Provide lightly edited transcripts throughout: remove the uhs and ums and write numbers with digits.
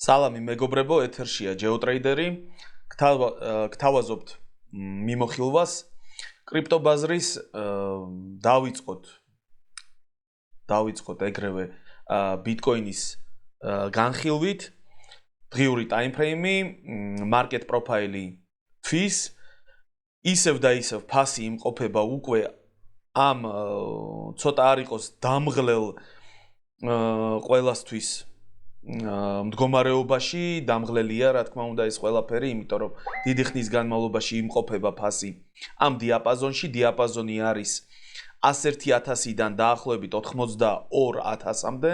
სალამი მეგობრებო, ეთერშია GeoTrader-ი. გთავაზობთ მიმოხილვას. კრიპტობაზრის დავიწყოთ ეგრევე ბიტკოინის განხილვით. დღიური ტაიმფრეიმი, მარკეტ პროფაილი თვის, ისევ და ისევ ფასი იმყოფება უკვე ამ ცოტა არ იყოს დამღლელ ყველასთვის მდგომარეობაში, დამღლელია, რა თქმა უნდა, ეს ყველაფერი, იმიტომ რომ დიდი ხნის განმავლობაში იმყოფება ფასი ამ დიაპაზონში. დიაპაზონი არის 101.000-დან დაახლოებით 82.000-მდე.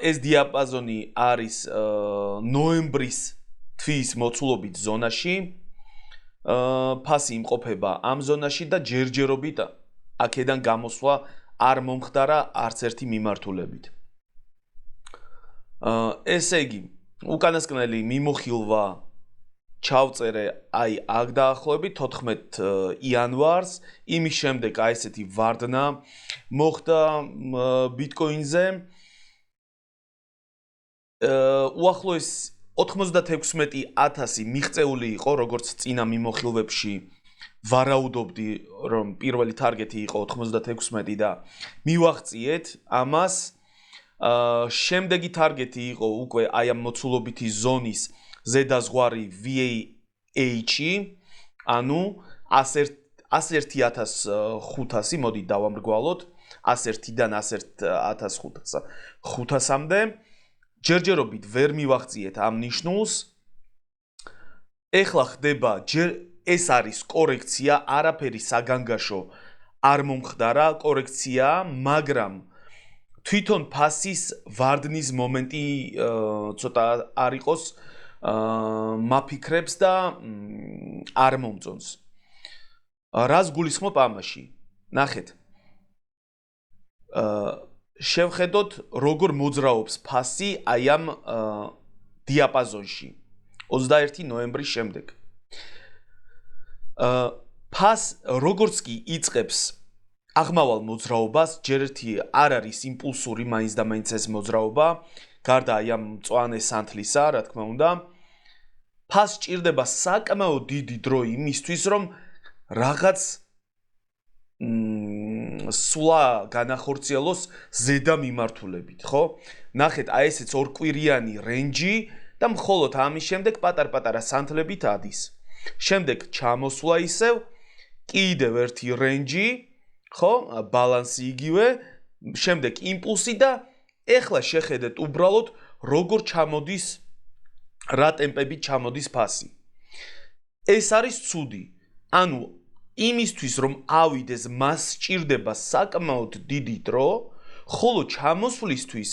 ეს დიაპაზონი არის ნოემბრის თვის მოცულობით ზონაში. ფასი იმყოფება ამ ზონაში და ჯერჯერობით აქედან გამოსვლა არ მომხდარა არც ერთი მიმართულებით. ესე იგი, უკანასკნელი მიმოხილვა ჩავწერე აი აქ დაახლოებით 14 იანვარს, იმის შემდეგ აი ესეთი ვარდნა მოხდა ბიტკოინზე. უახლოეს 96,000 მიღწეული იყო, როგორც წინა მიმოხილვებში ვარაუდობდი, რომ პირველი თარგეტი იყო 96 და მივაღწიეთ ამას. შემდეგი თარგეტი იყო უკვე აი ამ მოცულობითი ზონის ზედაზღვარი VAH-ი, ანუ 101,500, მოდით დავამრგვალოთ, 101-დან 101,500-მდე. ჯერჯერობით ვერ მივაღწიეთ ამ ნიშნულს. ეხლა ხდება ეს არის კორექცია, არაფერი საგანგაშო არ მომხდარა, კორექციაა, მაგრამ თვითონ ფასის ვარდნის მომენტი ცოტა არ იყოს მაფიქრებს და არ მომწონს. რას გულისხმობ ამაში? ნახეთ. შევხედოთ, როგორ მოძრაობს ფასი აი ამ დიაპაზონში 21 ნოემბრის შემდეგ. ფას როგორც კი იწყებს აღმავალ მოძრაობას, ჯერ ერთი არ არის იმპულსური მაინც და მაინც ეს მოძრაობა, გარდა აი ამ მწვანე სანთლისა, რა თქმა უნდა. ფას ჭირდება საკმაოდ დიდი დრო იმისთვის, რომ რაღაც სვლა განახორციელოს ზედა მიმართულებით, ხო? ნახეთ, აი ესეც ორკვირიანი რენჯი და მხოლოდ ამის შემდეგ პატარ-პატარა სანთლებით ადის. შემდეგ ჩამოსვლა ისევ, კიდევ ერთი რენჯი, ხო? ბალანსი იგივე, შემდეგ იმპულსი და ეხლა შეხედეთ უბრალოდ როგორ ჩამოდის, რა ტემპებით ჩამოდის ფასი. ეს არის ცუდი. ანუ იმისთვის რომ ავიდეს, მას სჭირდება საკმაოდ დიდი დრო, ხოლო ჩამოსვლისთვის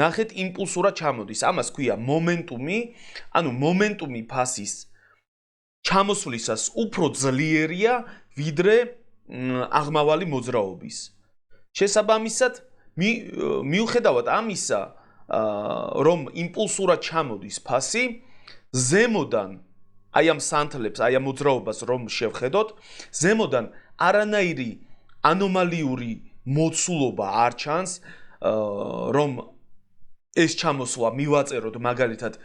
ნახეთ იმპულსურად ჩამოდის. ამას ქვია მომენტუმი, ანუ მომენტუმი ფასის ჩამოსვლისას უფრო ძლიერია ვიდრე აღმავალი მოძრაობის. შესაბამისად, მიუხედავად ამისა, რომ იმპულსურად ჩამოდის ფასი, ზემოდან აი ამ სანთლებს, აი ამ მოძრაობას რომ შევხედოთ, ზემოდან არანაირი ანომალიური მოცულობა არ ჩანს, რომ ეს ჩამოსვლა მივაწეროთ მაგალითად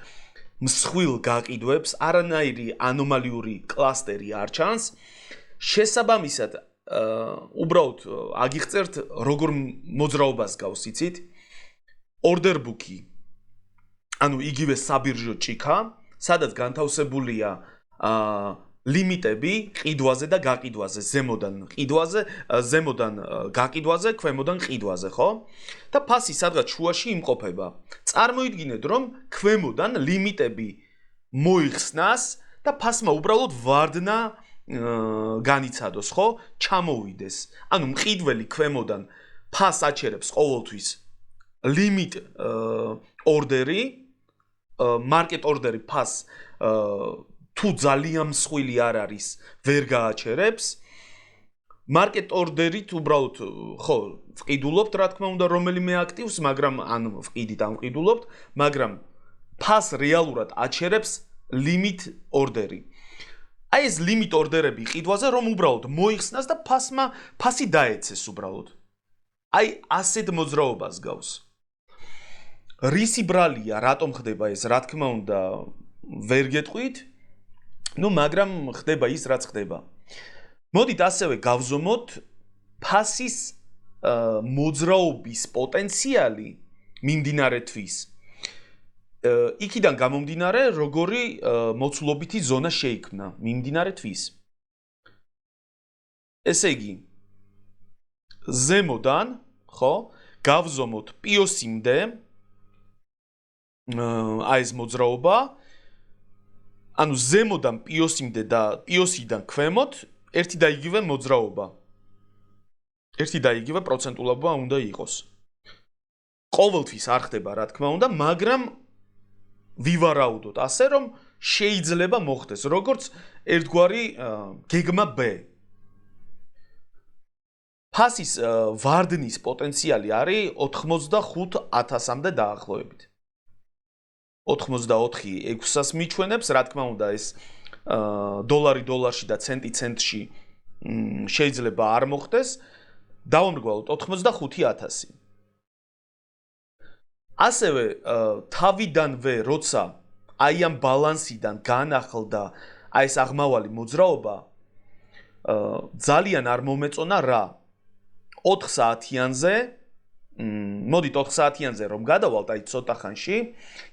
მსხვილ გაყიდვებს, არანაირი ანომალიური კლასტერი არ ჩანს. შესაბამისად, უბრალოდ აგიხწერთ როგორ მოძრაობას გავს, იცით? ორდერბუქი, ანუ იგივე საბირჟო ჭიქა, სადაც განთავსებულია ლიმიტები ყიდვაზე და გაყიდვაზე, ზემოდან გაყიდვაზე, ქვემოდან ყიდვაზე, ხო? და ფასი სადღაც შუაში იმყოფება. წარმოიდგინეთ, რომ ქვემოდან ლიმიტები მოიხსნას და ფასმა უბრალოდ ვარდნა განიცადოს, ხო? ჩამოვიდეს. ანუ მყიდველი ქვემოდან ფას აჩერებს ყოველთვის ლიმიტ ორდერი, მარკეტ ორდერი ფას თუ ძალიან მსხვილი არ არის, ვერ გააჩერებს. მარკეტ ორდერით უბრალოდ ხო, ვყიდულობთ, რა თქმა უნდა, რომელიმე აქტივს, მაგრამ ანუ ვყიდით ამ ვყიდულობთ, მაგრამ ფას რეალურად აჩერებს ლიმიტ ორდერი. აი ეს ლიმიტ ორდერები ყიდვაზე რომ უბრალოდ მოიხსნას და ფასი დაეცეს უბრალოდ. აი ასეთ მოძრაობას გავს. რისი ბრალია, რატომ ხდება ეს, რა თქმა უნდა, ვერ გეტყვით. ნუ, მაგრამ ხდება ის, რაც ხდება. მოდით ასევე გავზომოთ ფასის მოძრაობის პოტენციალი მიმდინარეთვის. იქიდან გამომდინარე, როგორი მოცულობითი ზონა შეიქმნა მიმდინარეთვის. ესე იგი, ზემოდან, ხო, გავზომოთ პიოსიმდე, აი ეს მოძრაობა, ანუ ზემოდან პიოსიმდე და პიოსიდან ქვემოთ ერთი და იგივე მოძრაობა. ერთი და იგივე პროცენტულობა უნდა იყოს. ყოველთვის არ ხდება, რა თქმა უნდა, მაგრამ ვივარაუდოთ ასე, რომ შეიძლება მოხდეს, როგორც ერთგვარი გეგმა B. ფასის ვარდნის პოტენციალი არის 85,000-მდე დაახლოებით. 84 600-ს მიჩვენებს, რა თქმა უნდა, ეს დოლარი დოლარში და ცენტი ცენტში შეიძლება არ მოხდეს. დავამრგვალოთ 85,000. ასევე თავიდანვე, როცა აი ამ ბალანსიდან განახლდა აი ეს აღმავალი მოძრაობა, ძალიან არ მომეწონა რა 4 საათიანზე, მოდით 4 საათიანზე რომ გადავალთ აი ცოტა ხანში,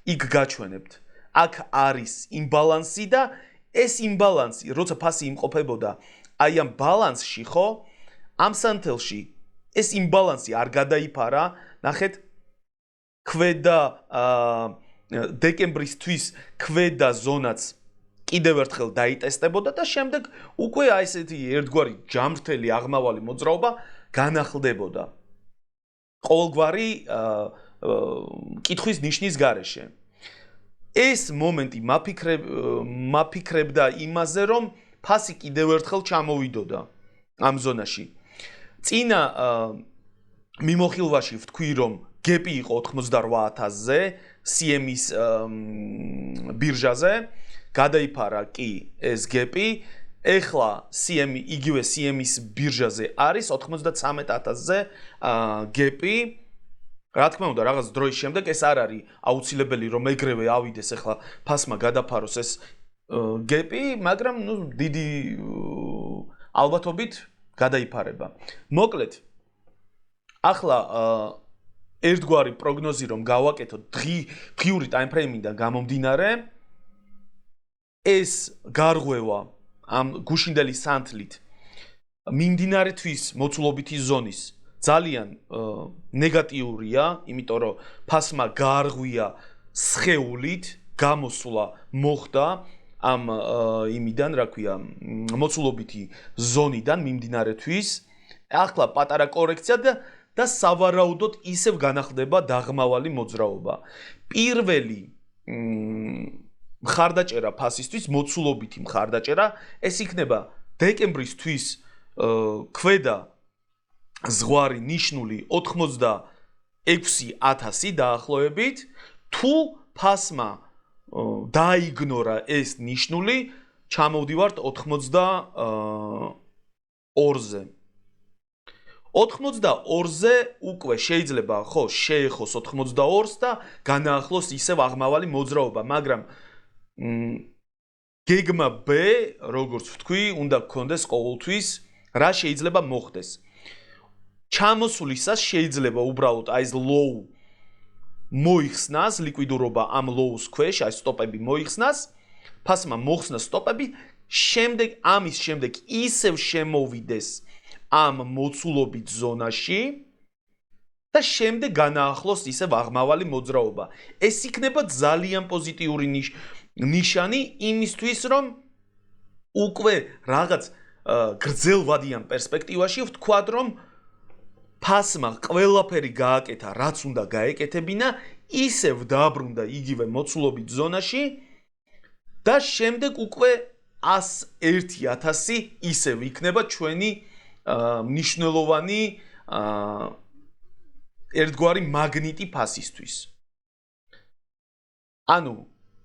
იქ გაჩვენებთ. აქ არის იმბალანსი და ეს იმბალანსი, როცა ფასი იმყოფებოდა აი ამ ბალანსში, ხო? ამ სანთელში ეს იმბალანსი არ გადაიფარა, ნახეთ, ქვედა დეკემბრისთვის ქვედა ზონაც კიდევ ერთხელ დაიტესტებოდა და შემდეგ უკვე აი ესეთი ერთგვარი ჯამრთელი აღმავალი მოძრაობა განახლდებოდა. ყოველგვარი კითხვის ნიშნის გარეშე. ეს მომენტი მაფიქრებდა იმაზე, რომ ფასი კიდევ ერთხელ ჩამოვიდოდა ამ ზონაში. წინა მიმოხილვაში ვთქვი, რომ გეპი იყო 88,000-ზე CME-ის ბირჟაზე, გადაიფარა კი ეს გეპი, ეხლა იგივე CME-ის ბირჟაზე არის 93,000-ზე გეპი. რა თქმა უნდა, რაღაც დროის შემდეგ ეს არ არის აუცილებელი, რომ ეგრევე ავიდეს ეხლა ფასმა გადაფაროს ეს გეპი, მაგრამ ნუ დიდი ალბათობით გადაიფარება. მოკლედ, ახლა ერთგვარი პროგნოზი რომ გავაკეთოთ დღიური ტაიმფრეიმიდან გამომდინარე, ეს გარღვევა ამ გუშინდელი სანთლით მიმდინარეთვის მოცულობითი ზონის ძალიან ნეგატიურია, იმიტომ რომ ფასმა გარღვია სხეულით გამოსვლა მოხდა ამ იმიდან, რა ქვია, მოცულობითი ზონიდან მიმდინარეთვის. ახლა პატარა კორექცია და სავარაუდოდ ისევ განახლდება დაღმავალი მოძრაობა. პირველი მხარდაჭერა ფასისთვის, მოცულობითი მხარდაჭერა, ეს იქნება დეკემბრისთვის ქვედა ზღვარი ნიშნული 86,000 დაახლოებით, თუ ფასმა დაიგნორა ეს ნიშნული, ჩამოვდივართ 82-ზე. 82-ზე უკვე შეიძლება ხო შეეხოს 82-ს და განაახლოს ისევ აღმავალი მოძრაობა, მაგრამ გეგმა B, როგორც ვთქვი, უნდა გქონდეს ყოველთვის, რა შეიძლება მოხდეს. ჩამოსვლისას შეიძლება უბრალოდ აი ეს low მოიხსნას, ლიკვიდურობა ამ low-ს ქვეშ, აი სტოპები მოიხსნას, ფასმა მოხსნა სტოპები, ამის შემდეგ ისევ შემოვიდეს ამ მოცულობით ზონაში და შემდეგ განაახლოს ისევ აღმავალი მოძრაობა. ეს იქნება ძალიან პოზიტიური ნიშანი იმისთვის, რომ უკვე რაღაც გრძელვადიან პერსპექტივაში ვთქვათ, რომ ფასმა ყველაფერი გააკეთა, რაც უნდა გაეკეთებინა, ისევ დააბრუნდა იგივე მოცულობით ზონაში და შემდეგ უკვე 101,000 ისევ იქნება ჩვენი მნიშვნელოვანი ერთგვარი მაგნიტი ფასისთვის. ანუ,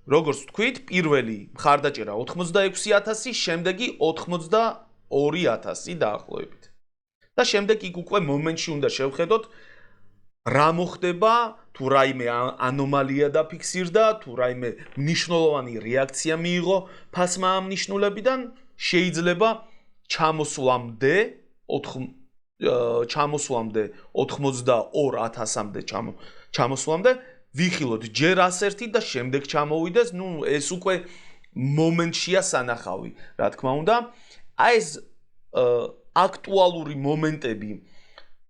როგორც ვთქვით, პირველი მხარდაჭერა 86,000, შემდეგი 82,000 დაახლოებით. და შემდეგ იქ უკვე მომენტში უნდა შევხედოთ რა მოხდება, თუ რაიმე ანომალია დაფიქსირდა, თუ რაიმე მნიშვნელოვანი რეაქცია მიიღო ფასმა ამ ნიშნულებიდან, შეიძლება ჩამოსვლამდე 82,000-მდე ჩამოსვლამდე ვიხილოთ ჯერ 101 და შემდეგ ჩამოვიდეს, ეს უკვე მომენტშია სანახავი, რა თქმა უნდა. აი ეს აქტუალური მომენტები,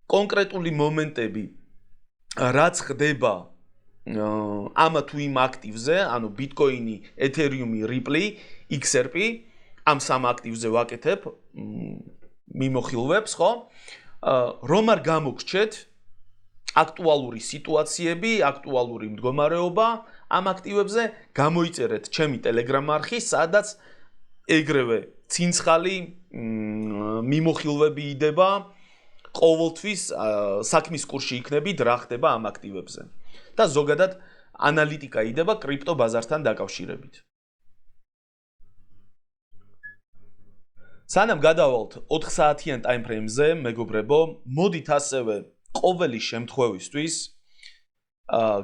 კონკრეტული მომენტები, რაც ხდება ამა თუ იმ აქტივზე, ანუ Bitcoin-ი, Ethereum-ი, Ripple-ი, XRP, ამ სამ აქტივზე ვაკეთებ მიმოხილვებს, ხო? რომ არ გამოგრჩეთ აქტუალური სიტუაციები, აქტუალური მდგომარეობა ამ აქტივებზე, გამოიწერეთ ჩემი Telegram არხი, სადაც ეგრევე ცინცხალი მიმოხილვები იდება, ყოველთვის საქმის კურსში იქნებით რა ხდება ამ აქტივებზე და ზოგადად ანალიტიკა იდება კრიპტო ბაზართან დაკავშირებით. სანამ გადავალთ 4 საათიან ტაიმფრეიმზე, მეგობრებო, მოდით ასევე ყოველი შემთხვევისთვის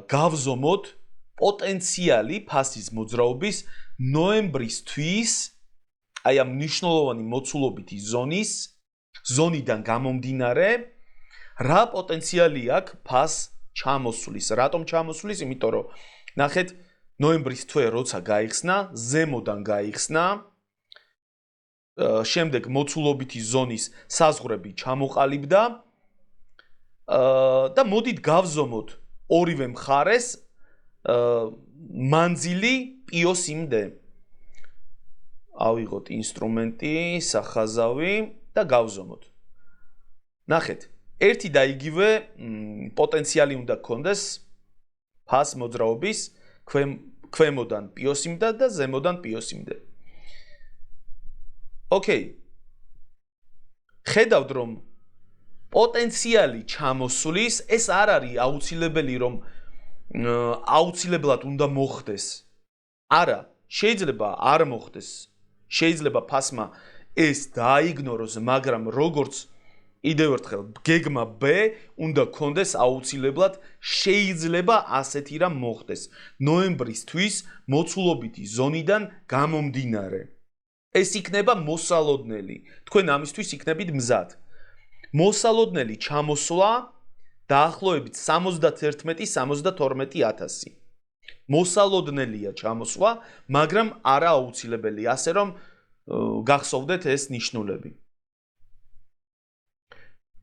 გავზომოთ პოტენციალი ფასის მოძრაობის ნოემბრისთვის, აი ამ მნიშვნელოვანი მოცულობითი ზონიდან გამომდინარე, რა პოტენციალი აქვს ფას ჩამოსვლის. რატომ ჩამოსვლის? იმიტომ რომ ნახეთ, ნოემბრის თვე როცა გაიხსნა, ზემოდან გაიხსნა, შემდეგ მოცულობითი ზონის საზღვრები ჩამოყალიბდა და მოდით გავზომოთ ორივე მხარეს მანძილი პიოსიმდე. ავიღოთ ინსტრუმენტი, სახაზავი და გავზომოთ. ნახეთ, ერთი და იგივე პოტენციალი უნდა გქონდეს ფას მოძრაობის ქვემოდან პიოსიმდე და ზემოდან პიოსიმდე. ოკეი. ხედავთ რომ პოტენციალი ჩამოსვლის, ეს არ არის აუცილებელი რომ აუცილებლად უნდა მოხდეს. არა, შეიძლება არ მოხდეს. შეიძლება ფასმა ეს დააიგნოროს, მაგრამ როგორც კიდევ ერთხელ გეგმა B უნდა გქონდეს აუცილებლად, შეიძლება ასეთი რამ მოხდეს. ნოემბრისთვის მოცულობითი ზონიდან გამომდინარე. ეს იქნება მოსალოდნელი. თქვენ ამისთვის იქნებით მზად. მოსალოდნელი ჩამოსვლა დაახლოებით 71-72,000. მოსალოდნელია ჩამოსვლა, მაგრამ არა აუცილებელი, ასე რომ გახსოვდეთ ეს ნიშნულები.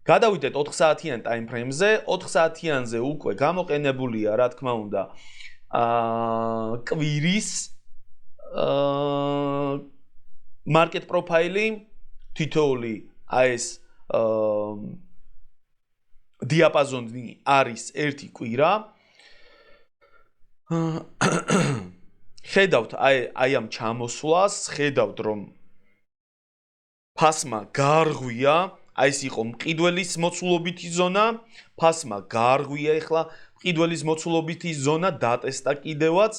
გადავიდეთ 4 საათიან ტაიმფრეიმზე. 4 საათიანზე უკვე გამოყენებულია, რა თქმა უნდა, კვირის market profile, თითოეული ეს დიაპაზონი არის ერთი კვირა. ხედავთ აი ამ ჩამოსვლას, ხედავთ რომ ფასმა გაარღვია, აი ეს იყო მყიდველის მოცულობითი ზონა, ფასმა გაარღვია ახლა მყიდველის მოცულობითი ზონა დატესტა კიდევაც,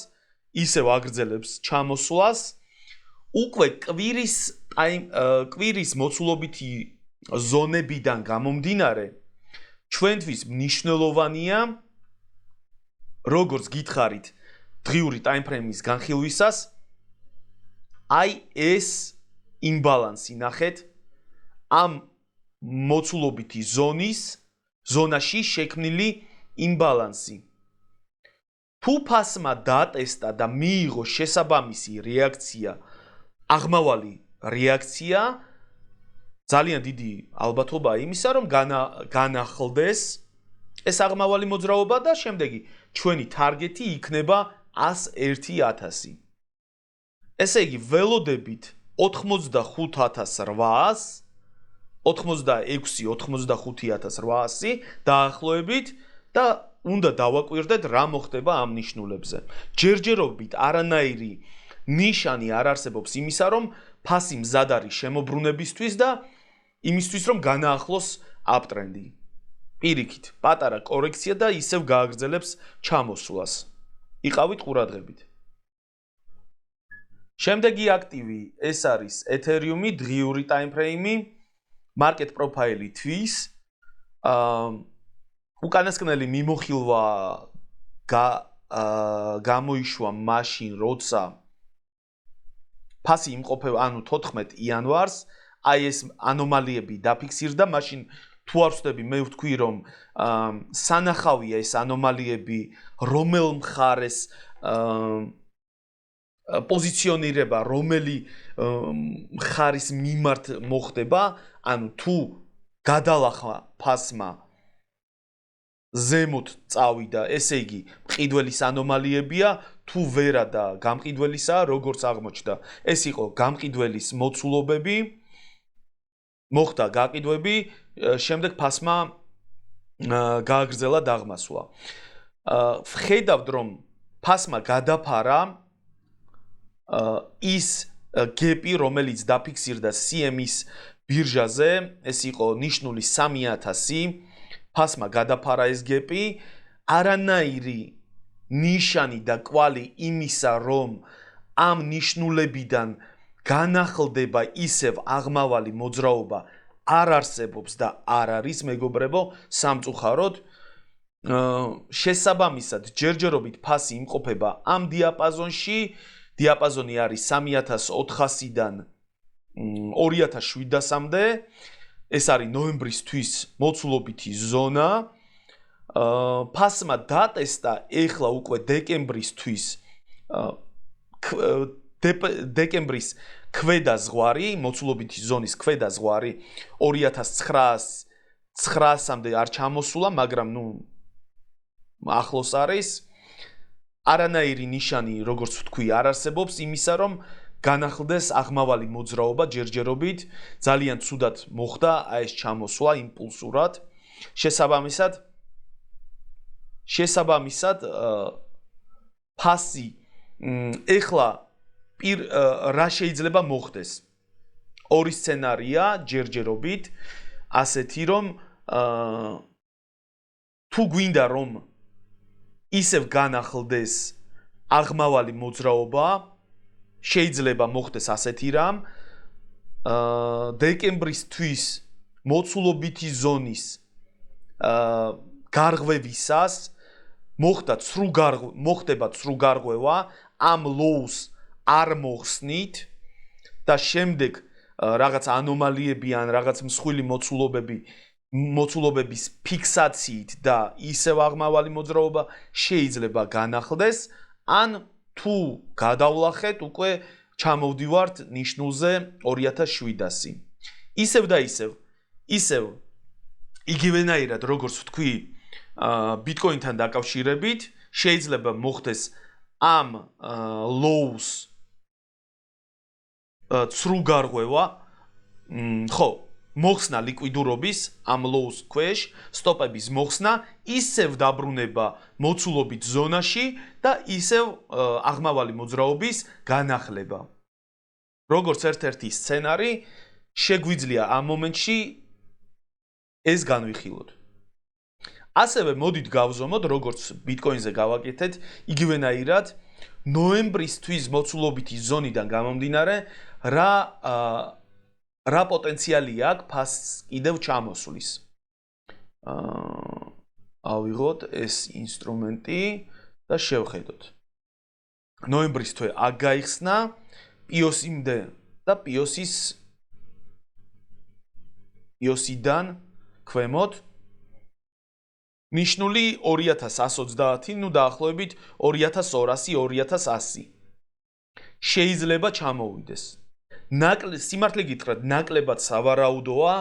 ისევ აგრძელებს ჩამოსვლას. უკვე კვირის მოცულობითი ზონებიდან გამომდინარე, ჩვენთვის მნიშვნელოვანია, როგორც გითხარით, დღიური ტაიმფრეიმის განხილვისას, აი ეს იმბალანსი ნახეთ, ამ მოცულობითი ზონაში შექმნილი იმბალანსი. თუ ფასმა დატესტა და მიიღო შესაბამისი რეაქცია, აღმავალი რეაქცია, ძალიან დიდი ალბათობაა იმისა, რომ განახლდეს ეს აღმავალი მოძრაობა და შემდეგი ჩვენი თარგეტი იქნება 101,000. ესე იგი, ველოდებით 85,800, 86,85,800 დაახლოებით და უნდა დავაკვირდეთ რა მოხდება ამ ნიშნულებზე. ჯერჯერობით არანაირი ნიშანი არ არსებობს იმისა, რომ ფასი მზად არის შემოbrunებისთვის და იმისთვის, რომ განაახლოს აპტრენდი. პირიქით, პატარა კორექცია და ისევ გააგრძელებს ჩამოსვლას. იყავით ყურადღებით. შემდეგი აქტივი ეს არის Ethereum-ი, დღიური ტაიმფრეიმი, market profile თვის. უკანასკნელი მიმოხილვა გამოიშვა მაშინ, როცა ფასი იმყოფება, ანუ 14 იანვარს, აი ეს ანომალიები დაფიქსირდა, მაშინ თუ არ ვწდები, მე ვთქვი, რომ სანახავია ეს ანომალიები, რომელ მხარეს პოზიციონირება, რომელი მხარის მიმართ მოხდება, ანუ თუ გადალახა ფასმა ზემოთ წავიდა, ესე იგი, მყიდველის ანომალიებია, თუ ვერა და გამყიდველისაა, როგორც აღმოჩნდა. ეს იყო გამყიდველის მოცულობები, მოხდა გაყიდვები, შემდეგ ფასმა გააგრძელა დაღმასვლა. ვხედავთ, რომ ფასმა გადაფარა ის გეპი, რომელიც დაფიქსირდა CME-ის ბირჟაზე, ეს იყო ნიშნული 3000, ფასმა გადაფარა ეს გეპი, არანაირი ნიშანი და კვალი იმისა, რომ ამ ნიშნულებიდან განახლდება ისევ აღმავალი მოძრაობა არ არსებობს და არ არის, მეგობრებო, სამწუხაროდ. შესაბამისად, ჯერჯერობით ფასი იმყოფება ამ დიაპაზონში, დიაპაზონი არის 3400-დან 2700-მდე, ეს არის ნოემბრის თვის მოცულობითი ზონა. ფასმა დატესტა ეხლა უკვე დეკემბრის თვის დეკემბრის ქვედა ზღვარი, მოცულობითი ზონის ქვედა ზღვარი 2900-მდე არ ჩამოსულა, მაგრამ ახლოს არის. არანაირი ნიშანი, როგორც ვთქვი, არ არსებობს იმისა, რომ განახლდეს აღმავალი მოძრაობა ჯერჯერობით, ძალიან ცუდად მოხდა აი ეს ჩამოსვლა იმპულსურად. შესაბამისად, ფასი ეხლა რა შეიძლება მოხდეს? ორი სცენარია ჯერჯერობით, ასეთი რომ თუ გვინდა რომ ისევ განახლდეს აღმავალი მოძრაობა, შეიძლება მოხდეს ასეთი რამ, დეკემბრის თვის მოცულობითი ზონის გარღვევისას მოხდება ცრუ გარღვევა, ამ lows არ მოხსნით და შემდეგ რაღაც ანომალიები ან რაღაც მსხვილი მოცულობების ფიქსაციით და ისევ აღმავალი მოძრაობა შეიძლება განახლდეს, ან თუ გადავლახეთ, უკვე ჩამოვდივართ ნიშნულზე 2700. ისევ და ისევ იგივენაირად, როგორც ვთქვი, ბიტკოინთან დაკავშირებით, შეიძლება მოხდეს ამ lows ცრუ გარღვევა, ხო, მოხსნა ლიკვიდურობის ამ lows ქვეშ, სტოპების მოხსნა, ისევ დაბრუნება მოცულობით ზონაში და ისევ აღმავალი მოძრაობის განახლება. როგორც ერთ-ერთი სცენარი, შეგვიძლია ამ მომენტში ეს განვიხილოთ. ასევე მოდით გავზომოთ, როგორც ბიტკოინზე გავაკეთეთ, იგივენაირად ნოემბრის თვის მოცულობითი ზონიდან გამომდინარე, რა პოტენციალი აქვს ფასს კიდევ ჩამოსვლის. ავიღოთ ეს ინსტრუმენტი და შევხედოთ. ნოემბრის თვე აქ გაიხსნა, პიოსიმდე და პიოსიდან ქვემოთ ნიშნული 2130, დაახლოებით 2200-2100. შეიძლება ჩამოვიდეს. სიმართლე გითხრათ, ნაკლებად სავარაუდოა,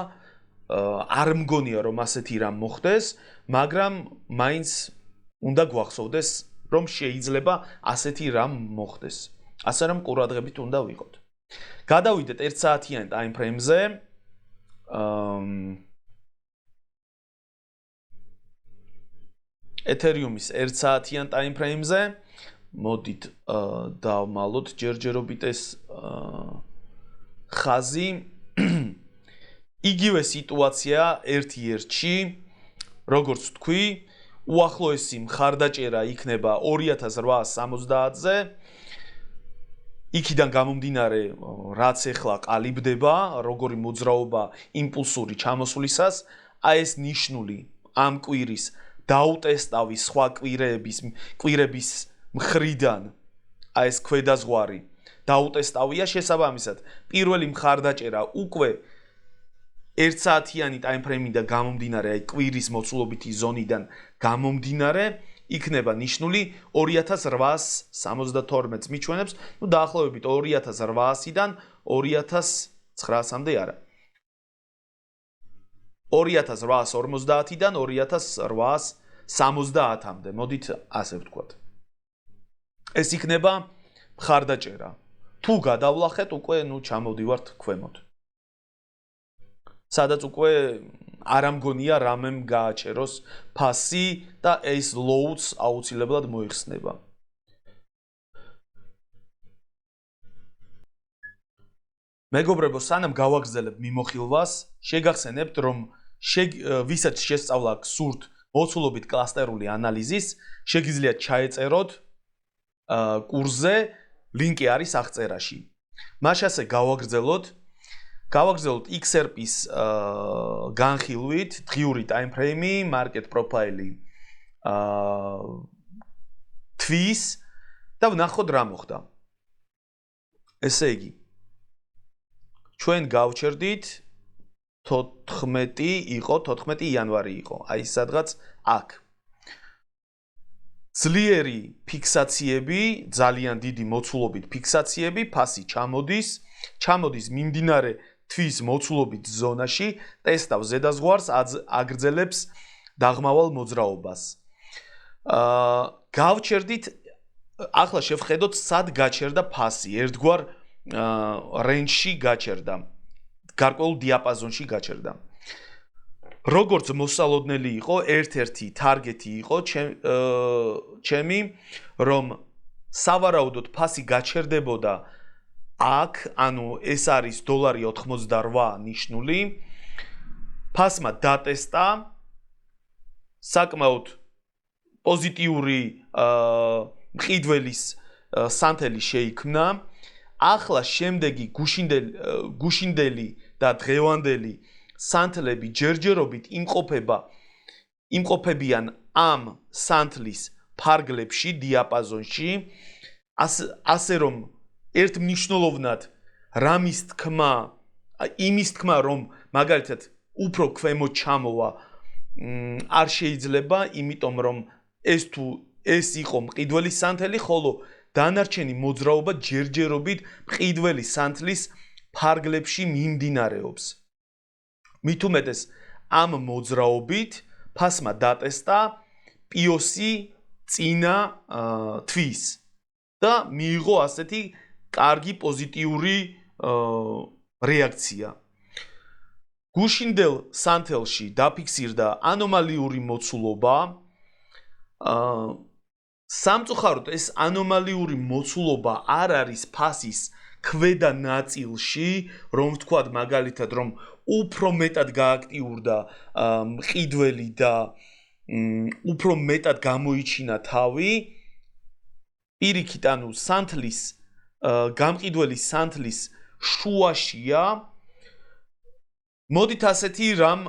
არ მგონია რომ ასეთი რამ მოხდეს, მაგრამ მაინც უნდა გვახსოვდეს, რომ შეიძლება ასეთი რამ მოხდეს. ასე რომ ყურადღებით უნდა ვიყოთ. გადავიდეთ 1 საათიან time frame-ზე. ეთერიუმის 1 საათიან time frame-ზე. მოდით დავმალოთ ჯერჯერობით ეს ხაზი. იგივე სიტუაცია 1-1-ში, როგორც ვთქვი, უახლოესი მხარდაჭერა იქნება 2870-ზე. იქიდან გამომდინარე, რაც ახლა ყალიბდება, როგორი მოძრაობა იმპულსური ჩამოსვლისას, აი ეს ნიშნული ამ კვირის დაუტესტავი სხვა კვირების მხრიდან აი ეს ქვედაზღვარი დაუტესტავია შესაბამისად პირველი მხარდაჭერა უკვე 1 საათიანი ტაიმფრეიმიდან გამომდინარე აი კვირის მოცულობითი ზონიდან გამომდინარე იქნება ნიშნული 2872 მიჩვენებს ნუ დაახლოებით 2800-დან 2900-მდე არა 2850-დან 2870-მდე მოდით ასე ვთქვათ ეს იქნება მხარდაჭერა თუ გადავლახეთ უკვე ნუ ჩამოვდივართ ქვემოთ სადაც უკვე არ ამგონია რამემ გააჩეროს ფასი და ეს loads აუცილებლად მოიხსნება. მეგობრებო, სანამ გავაგრძელებ მიმოხილვას, შეგახსენებთ, რომ ვისაც შესწავლა გსურთ მოცულობით კლასტერული ანალიზის, შეგიძლიათ ჩაეწეროთ კურსზე, ლინკი არის აღწერაში. მას ასე გავაგრძელოთ XRP-ის განხილვით, დღიური ტაიმფრეიმი, მარკეტ პროფაილი თვის და ვნახოთ რა მოხდა. ესე იგი, ჩვენ გავჩერდით 14 იანვარი იყო, აი სადღაც აქ. ძლიერი ფიქსაციები, ძალიან დიდი მოცულობით ფიქსაციები, ფასი ჩამოდის მიმდინარე თვის მოცულობით ზონაში, ტესტავს ზედაზღვარს, აგრძელებს დაღმავალ მოძრაობას. გავჩერდით, ახლა შევხედოთ, სად გაჩერდა ფასი, ერთგვარ რენჯში გაჩერდა, გარკვეულ დიაპაზონში გაჩერდა. როგორც მოსალოდნელი იყო, ერთ-ერთი თარგეტი იყო ჩემი, რომ სავარაუდოდ ფასი გაჩერდებოდა აქ, ანუ ეს არის $88 ნიშნული. ფასმა დატესტა საკმაოდ პოზიტიური მყიდველის სანთელი შეიქმნა. ახლა შემდეგი გუშინდელი და დღევანდელი სანთლები ჯერჯერობით იმყოფებიან ამ სანთლის ფარგლებში, დიაპაზონში, ასე რომ ერთმნიშვნელოვნად იმის თქმა, რომ მაგალითად უფრო ქვემოთ ჩამოვა არ შეიძლება, იმიტომ რომ ეს იყო მყიდველი სანთელი, ხოლო დანარჩენი მოძრაობა ჯერჯერობით მყიდველი სანთლის ფარგლებში მიმდინარეობს. მით უმეტეს ამ მოძრაობით ფასმა დატესტა პიოსი წინა თვის და მიიღო ასეთი კარგი პოზიტიური რეაქცია. გუშინდელ სანთელში დაფიქსირდა ანომალიური მოცულობა. სამწუხაროდ ეს ანომალიური მოცულობა არ არის ფასის ქვედა ნაწილში, რომ ვთქვათ მაგალითად, რომ უფრო მეტად გააქტიურდა მყიდველი და უფრო მეტად გამოიჩინა თავი. პირიქით, ანუ სანთლის გამყიდველი სანთლის შუაშია. მოდით ასეთი რამ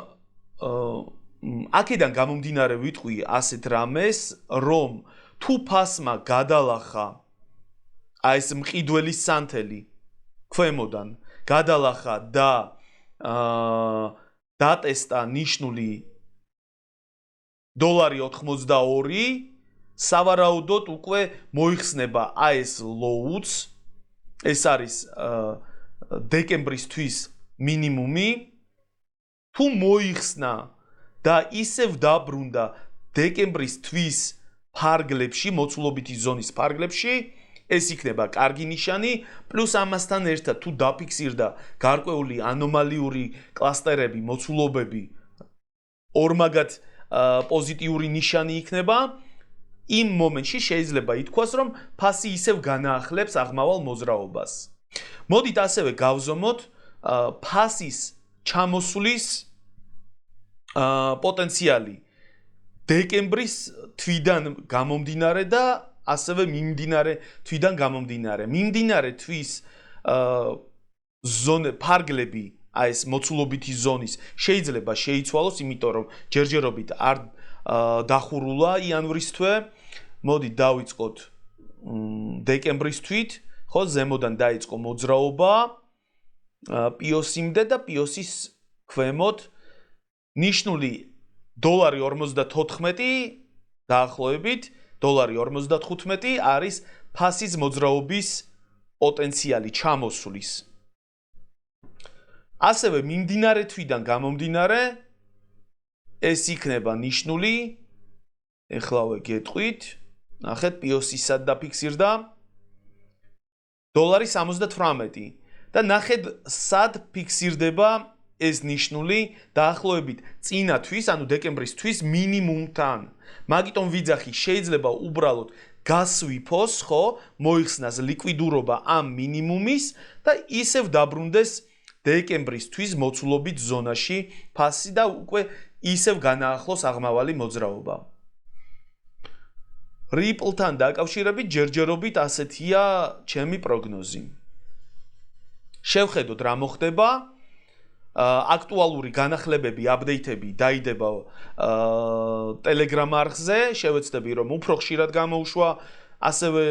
აქედან გამომდინარე ვიტყვი ასეთ რამეს, რომ თუ ფასმა გადალახა აი ეს მყიდველი სანთელი ქვემოდან გადალახა და დატესტა ნიშნული $82, სავარაუდოდ უკვე მოიხსნება აი ეს loads, ეს არის დეკემბრის თვის მინიმუმი. თუ მოიხსნა და ისევ დაბრუნდა დეკემბრის თვის ფარგლებში, მოცულობითი ზონის ფარგლებში, ეს იქნება კარგი ნიშანი, პლუს ამასთან ერთად თუ დაფიქსირდა გარკვეული ანომალიური კლასტერები, მოცულობები, ორმაგად პოზიტიური ნიშანი იქნება. იმ მომენტში შეიძლება ითქვას, რომ ფასი ისევ განაახლებს აღმავალ მოძრაობას. მოდით ასევე გავზომოთ ფასის ჩამოსვლის პოტენციალი დეკემბრის თვიდან გამომდინარე და ასევე მიმდინარე თვიდან გამომდინარე. მიმდინარე თვის ფარგლები, აი ეს მოცულობითი ზონის შეიძლება შეიცვალოს, იმიტომ რომ ჯერჯერობით დახურულა იანვრის თვე. მოდი დავიწყოთ დეკემბრის თვით, ხო, ზემოდან დაიწყო მოძრაობა პიოსიმდე და პიოსის ქვემოთ ნიშნული $54 დაახლოებით $55 არის ფასის მოძრაობის პოტენციალი ჩამოსვლის. ასევე მიმდინარე თვიდან გამომდინარე ეს იქნება ნიშნული ეხლავე გეტყვით ნახეთ პიოსი სად დაფიქსირდა $78 და ნახეთ სად ფიქსირდება ეს ნიშნული დაახლოებით წინა თვის, ანუ დეკემბრის თვის მინიმუმთან. მაგიტომ ვიძახი, შეიძლება უბრალოდ გასვიფოს, ხო, მოიხსნას ლიკვიდურობა ამ მინიმუმის და ისევ დაბრუნდეს დეკემბრის თვის მოცულობით ზონაში ფასი და უკვე ისევ განაახლოს აღმავალი მოძრაობა. Ripple-თან დაკავშირებით ჯერჯერობით ასეთია ჩემი პროგნოზი. შევხედოთ რა მოხდება. აქტუალური განახლებები, აპდეიტები დაიდება Telegram არხზე, შევეცდები რომ უფრო ხშირად გამოუშვა, ასევე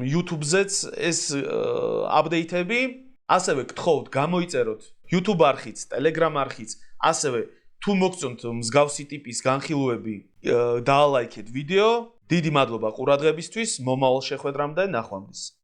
YouTube-ზეც ეს აპდეიტები, ასევე გთხოვთ გამოიწეროთ YouTube არხიც, Telegram არხიც, ასევე თუ მოგწონთ მსგავსი ტიპის განხილვები, დაალაიქეთ ვიდეო. დიდი მადლობა ყურადღებისთვის, მომავალ შეხვედრამდე, ნახვამდის.